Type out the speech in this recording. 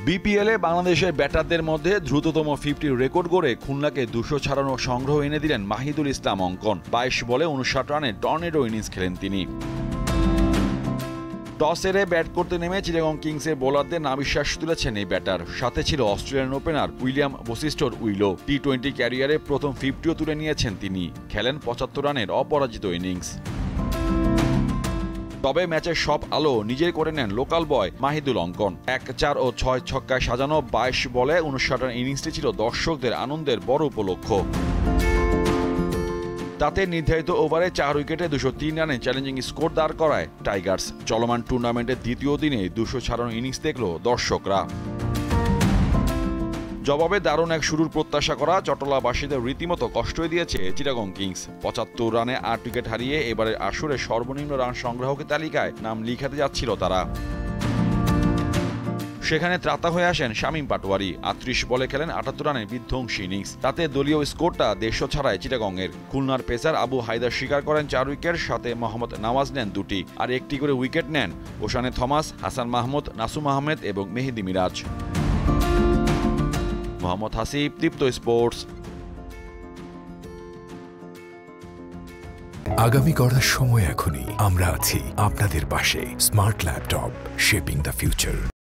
বিপিএলে বাংলাদেশের ব্যাটারদের মধ্যে দ্রুততম 50 রেকর্ড গড়ে খুলনাকে 256 সংগ্রহ এনে দিলেন মাহিদুল ইসলাম অঙ্কন। 22 বলে 59 রানে টর্নেডো ইনিংস খেলেন তিনি। টস হেরে ব্যাট করতে নেমে চিটাগং কিংসের বোলারদের নাবিশ্বাস তুলেছেন এই ব্যাটার। সাথে ছিল অস্ট্রেলিয়ান ওপেনার উইলিয়াম বশিষ্ঠর উইলো। টি-20 ক্যারিয়ারে প্রথম 50ও তুলে নিয়েছেন তিনি। খেলেন 75 রানের অপরাজিত ইনিংস। তবে ম্যাচের সব আলো নিজেই করে নেন লোকাল বয় মাহিদুল অঙ্কন। 1-4 ও 6 ছক্কায় সাজানো 22 বলে 59 রানের ইনিংসটি ছিল দর্শকদের আনন্দের বড় উপলক্ষ। তাতে নির্ধারিত ওভারে 4 উইকেটে 203 রানে চ্যালেঞ্জিং স্কোর দাঁড় করায় টাইগার্স। চলমান টুর্নামেন্টের দ্বিতীয় দিনে 256 ইনিংস দেখল দর্শকরা। জবাবে দারুণ এক শুরুর প্রত্যাশা করা চট্টলাবাসীদের রীতিমতো কষ্টই দিয়েছে চিটাগং কিংস। 75 রানে 8 উইকেট হারিয়ে এবারের আসরে সর্বনিম্ন রান সংগ্রাহকের তালিকায় নাম লিখাতে যাচ্ছিল তারা। সেখানে ত্রাতা হয়ে আসেন শামীম পাটোয়ারি। 38 বলে খেলেন 78 রানের বিধ্বংসী ইনিংস। তাতে দলীয় স্কোরটা 150 ছাড়ায় চিটাগংয়ের। খুলনার পেসার আবু হায়দার শিকার করেন 4 উইকেট, সাথে মোহাম্মদ নওয়াজ নেন 2টি, আর 1টি করে উইকেট নেন ওশানে থমাস, হাসান মাহমুদ, নাসুম আহমেদ এবং মেহেদি মিরাজ। মোহাম্মদ হাসিব, দীপ্ত স্পোর্টস। আগামী গড়ার সময় এখনই। আমরা আছি আপনাদের পাশে। Smart laptop, shaping the future.